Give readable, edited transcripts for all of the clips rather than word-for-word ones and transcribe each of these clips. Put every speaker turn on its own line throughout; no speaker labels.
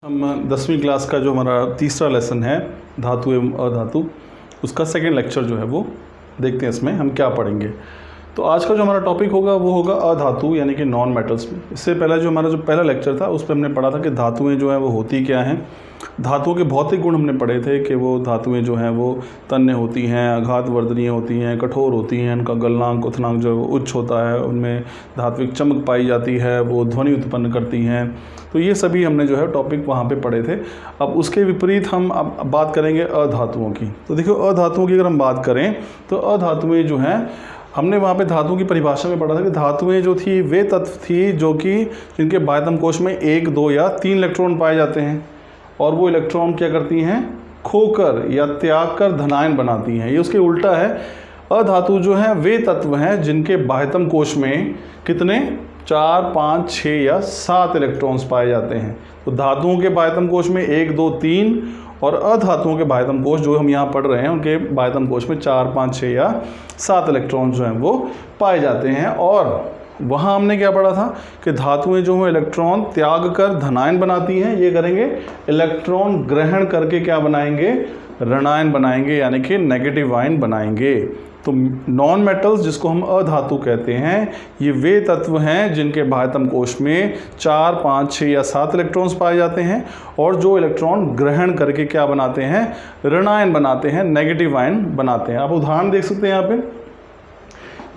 हम 10वीं क्लास का जो हमारा तीसरा लेसन है धातु एवं अधातु, उसका सेकेंड लेक्चर जो है वो देखते हैं इसमें हम क्या पढ़ेंगे। तो आज का जो हमारा टॉपिक होगा वो होगा अधातु यानी कि नॉन मेटल्स में। इससे पहला जो हमारा जो पहला लेक्चर था उस पर हमने पढ़ा था कि धातुएं जो हैं वो होती क्या हैं। धातुओं के भौतिक गुण हमने पढ़े थे कि वो धातुएं जो हैं वो तन्य होती हैं, आघात वर्धनीय होती हैं, कठोर होती हैं, उनका गलनांक उथनांक जो है वो उच्च होता है, उनमें धात्विक चमक पाई जाती है, वो ध्वनि उत्पन्न करती हैं। तो ये सभी हमने जो है टॉपिक वहाँ पे पढ़े थे। अब उसके विपरीत हम अब बात करेंगे अधातुओं की। तो देखियो अधातुओं की अगर हम बात करें तो अधातुएं जो हैं, हमने वहाँ पे धातुओं की परिभाषा में पढ़ा था कि धातुएं जो थी वे तत्व थी जो कि जिनके बाह्यतम कोश में 1, 2 या 3 इलेक्ट्रॉन पाए जाते हैं और वो इलेक्ट्रॉन क्या करती हैं, खोकर या त्याग कर धनायन बनाती हैं। ये उसके उल्टा है। अधातु जो हैं वे तत्व हैं जिनके बाह्यतम कोश में कितने 4, 5, 6 या 7 इलेक्ट्रॉन्स पाए जाते हैं। तो धातुओं के बाह्यतम कोश में 1, 2, 3 और अधातुओं के बाह्यतम कोश जो हम यहाँ पढ़ रहे हैं उनके बाह्यतम कोश में 4, 5, 6 या 7 इलेक्ट्रॉन जो हैं वो पाए जाते हैं। और वहाँ हमने क्या पढ़ा था कि धातुएं जो हैं इलेक्ट्रॉन त्याग कर धनायन बनाती हैं। ये करेंगे इलेक्ट्रॉन ग्रहण करके क्या बनाएंगे, ऋणायन बनाएंगे यानी कि नेगेटिव आयन बनाएंगे। तो नॉन मेटल्स जिसको हम अधातु कहते हैं ये वे तत्व हैं जिनके बाह्यतम कोश में 4, 5, 6 या 7 इलेक्ट्रॉन्स पाए जाते हैं और जो इलेक्ट्रॉन ग्रहण करके क्या बनाते हैं, ऋणायन बनाते हैं, नेगेटिव आयन बनाते हैं। आप उदाहरण देख सकते हैं यहाँ पे।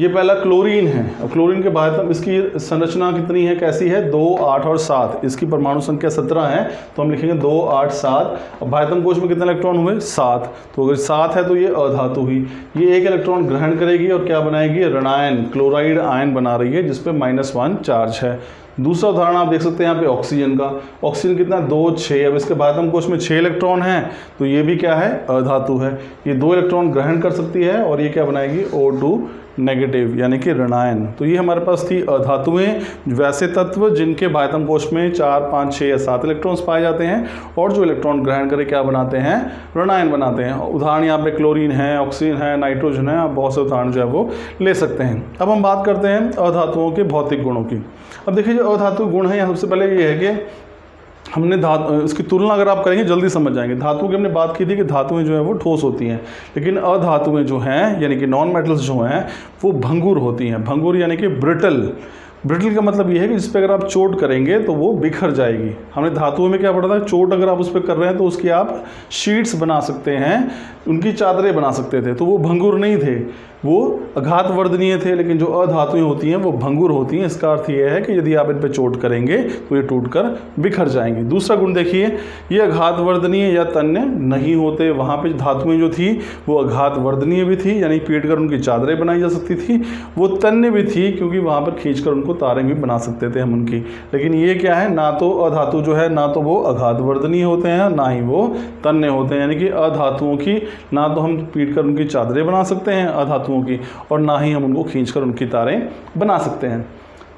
ये पहला क्लोरीन है। अब क्लोरीन के बाह्यतम इसकी संरचना कितनी है, कैसी है, 2, 8 और 7। इसकी परमाणु संख्या 17 है तो हम लिखेंगे 2, 8, 7। अब बाह्यतम कोश में कितने इलेक्ट्रॉन हुए, 7। तो अगर 7 है तो ये अधातु ही। ये एक इलेक्ट्रॉन ग्रहण करेगी और क्या बनाएगी, ऋणायन क्लोराइड आयन बना रही है जिसपे -1 चार्ज है। दूसरा उदाहरण आप देख सकते हैं यहाँ पे ऑक्सीजन का। ऑक्सीजन कितना, 2, 6। अब इसके बाह्यतम कोश में 6 इलेक्ट्रॉन हैं तो ये भी क्या है, अधातु है। ये 2 इलेक्ट्रॉन ग्रहण कर सकती है और ये क्या बनाएगी, O2 नेगेटिव यानी कि ऋणायन। तो ये हमारे पास थी अधातुएं, वैसे तत्व जिनके बाह्यतम कोश में 4, 5, 6 या 7 इलेक्ट्रॉन्स पाए जाते हैं और जो इलेक्ट्रॉन ग्रहण करके क्या बनाते हैं, ऋणायन बनाते हैं। उदाहरण यहाँ पे क्लोरीन है, ऑक्सीजन है, नाइट्रोजन है। आप बहुत से उदाहरण जो है वो ले सकते हैं। अब हम बात करते हैं अधातुओं के भौतिक गुणों की। अब देखिए जो अधातु गुण है, सबसे पहले ये है कि हमने इसकी तुलना अगर आप करेंगे जल्दी समझ जाएंगे। धातु की हमने बात की थी कि धातुएं जो हैं वो ठोस होती हैं, लेकिन अधातुएं जो हैं यानी कि नॉन मेटल्स जो हैं वो भंगुर होती हैं। भंगुर यानी कि ब्रिटल। ब्रिटल का मतलब ये है कि जिस पे अगर आप चोट करेंगे तो वो बिखर जाएगी। हमने धातुओं में क्या पढ़ा था, चोट अगर आप उस पर कर रहे हैं तो उसकी आप शीट्स बना सकते हैं, उनकी चादरें बना सकते थे। तो वो भंगुर नहीं थे, वो आघात वर्धनीय थे। लेकिन जो अधातुएं होती हैं वो भंगुर होती हैं। इसका अर्थ ये है कि यदि आप इन पे चोट करेंगे तो ये टूटकर बिखर जाएंगी। दूसरा गुण देखिए, ये आघात वर्धनीय या तन्य नहीं होते। वहाँ पे धातुएं जो थी वो आघात वर्धनीय भी थी यानी पीट कर उनकी चादरें बनाई जा सकती थी। वो तन्य भी थी क्योंकि वहाँ पर खींचकर उनको तारें भी बना सकते थे हम उनकी। लेकिन ये क्या है, ना तो अधातु जो है ना तो वो आघात वर्धनीय होते हैं ना ही वो तन्य होते हैं। यानी कि अधातुओं की ना तो हम पीट कर उनकी चादरें बना सकते हैं अधातुओं की, और ना ही हम उनको खींचकर उनकी तारें बना सकते हैं।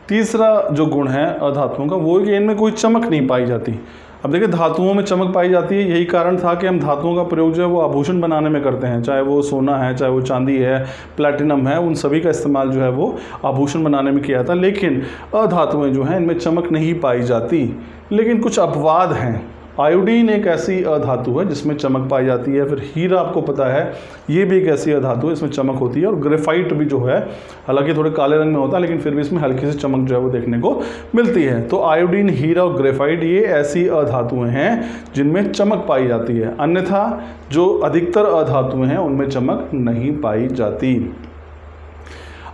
तीसरा जो गुण है अधातुओं का वो है कि इनमें कोई चमक नहीं पाई जाती। अब देखिए धातुओं में चमक पाई जाती है, यही कारण था कि हम धातुओं का प्रयोग जो है वो आभूषण बनाने में करते हैं। चाहे वो सोना है, चाहे वो चांदी है, प्लैटिनम है, उन सभी का इस्तेमाल जो है वो आभूषण बनाने में किया था। लेकिन अधातुएं जो हैं इनमें चमक नहीं पाई जाती। लेकिन कुछ अपवाद हैं। आयोडीन एक ऐसी अधातु है जिसमें चमक पाई जाती है। फिर हीरा आपको पता है ये भी एक ऐसी अधातु है, इसमें चमक होती है। और ग्रेफाइट भी जो है, हालांकि थोड़े काले रंग में होता है लेकिन फिर भी इसमें हल्की सी चमक जो है वो देखने को मिलती है। तो आयोडीन, हीरा और ग्रेफाइट ये ऐसी अधातुएं हैं जिनमें चमक पाई जाती है। अन्यथा जो अधिकतर अधातुएं हैं उनमें चमक नहीं पाई जाती।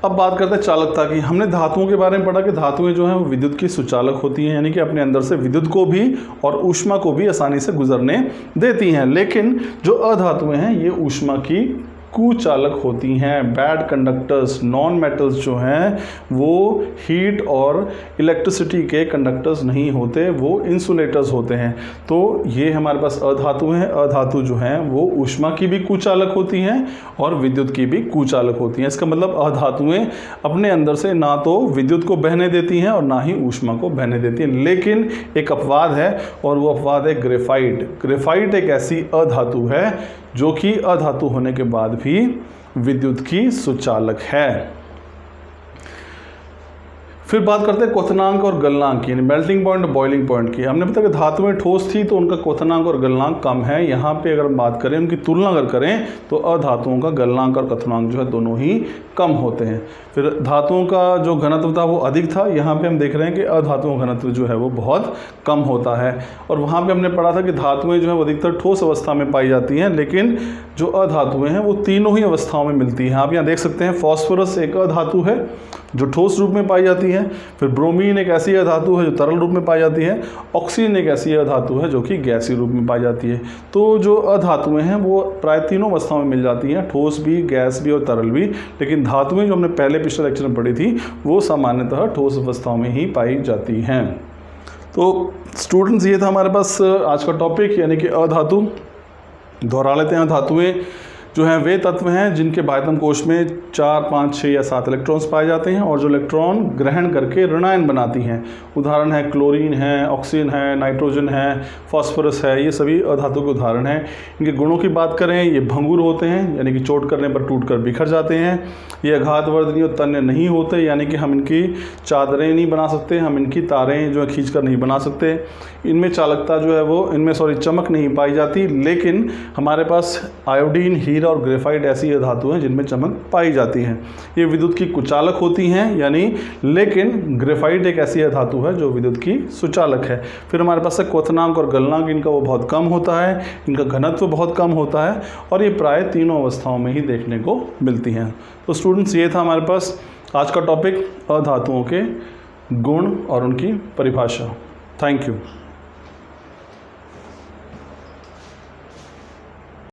अब बात करते हैं चालकता की। हमने धातुओं के बारे में पढ़ा कि धातुएं जो हैं वो विद्युत की सुचालक होती हैं, यानी कि अपने अंदर से विद्युत को भी और ऊष्मा को भी आसानी से गुजरने देती हैं। लेकिन जो अधातुएं हैं ये ऊष्मा की कुचालक होती हैं, बैड कंडक्टर्स। नॉन मेटल्स जो हैं वो हीट और इलेक्ट्रिसिटी के कंडक्टर्स नहीं होते, वो इंसुलेटर्स होते हैं। तो ये हमारे पास अधातु हैं। अधातु जो हैं वो ऊष्मा की भी कुचालक होती हैं और विद्युत की भी कुचालक होती हैं। इसका मतलब अधातुएं अपने अंदर से ना तो विद्युत को बहने देती हैं और ना ही ऊष्मा को बहने देती हैं। लेकिन एक अपवाद है और वो अपवाद है ग्रेफाइट। ग्रेफाइट एक ऐसी अधातु है जो कि अधातु होने के बाद भी विद्युत की सुचालक है। फिर बात करते हैं क्वथनांक और गलनांक यानी मेल्टिंग पॉइंट और बॉइलिंग पॉइंट की। हमने बताया कि धातुएं ठोस थी तो उनका क्वथनांक और गलनांक कम है। यहाँ पे अगर हम बात करें, उनकी तुलना अगर करें तो अधातुओं का गलनांक और क्वथनांक जो है दोनों ही कम होते हैं। फिर धातुओं का जो घनत्व था वो अधिक था, यहाँ पे हम देख रहे हैं कि अधातुओं का घनत्व जो है वो बहुत कम होता है। और वहाँ पे हमने पढ़ा था कि धातुएं जो है वो अधिकतर ठोस अवस्था में पाई जाती हैं, लेकिन जो अधातुएं हैं वो तीनों ही अवस्थाओं में मिलती हैं। आप यहाँ देख सकते हैं फॉस्फोरस एक अधातु है जो ठोस रूप में पाई जाती है, फिर ब्रोमीन एक ऐसी अधातु है जो तरल रूप में पाई जाती है, ऑक्सीजन एक ऐसी अधातु है जो कि गैसीय रूप में पाई जाती है। तो जो अधातुएं हैं वो प्राय तीनों अवस्थाओं में मिल जाती हैं, ठोस भी, गैस भी और तरल भी। लेकिन धातुएं जो हमने पहले पिछले लेक्चर में पढ़ी थी वो सामान्यतः ठोस अवस्थाओं में ही पाई जाती हैं। तो स्टूडेंट्स, ये था हमारे पास आज का टॉपिक यानी कि अधातु। दोहरा लेते हैं, धातुएं जो हैं वे तत्व हैं जिनके बाह्यतम कोश में 4, 5, 6 या 7 इलेक्ट्रॉन्स पाए जाते हैं और जो इलेक्ट्रॉन ग्रहण करके ऋणायन बनाती हैं। उदाहरण है क्लोरीन है, ऑक्सीजन है, नाइट्रोजन है, फास्फोरस है, ये सभी अधातु के उदाहरण हैं। इनके गुणों की बात करें, ये भंगुर होते हैं यानी कि चोट करने पर टूटकर बिखर जाते हैं। ये आघातवर्धनीय और तन्य नहीं होते यानी कि हम इनकी चादरें नहीं बना सकते, हम इनकी तारें जो है खींच कर नहीं बना सकते। इनमें चालकता जो है वो चमक नहीं पाई जाती, लेकिन हमारे पास आयोडीन, हीरा और ग्रेफाइट ऐसी धातु हैं जिनमें चमक पाई जाती है। ये विद्युत की कुचालक होती हैं यानी, लेकिन ग्रेफाइट एक ऐसी धातु है जो विद्युत की सुचालक है। फिर हमारे पास क्वथनांक और गलनांक, इनका वो बहुत कम होता है, इनका घनत्व बहुत कम होता है और ये प्राय तीनों अवस्थाओं में ही देखने को मिलती हैं। तो स्टूडेंट्स, ये था हमारे पास आज का टॉपिक अधातुओं के गुण और उनकी परिभाषा। Thank you.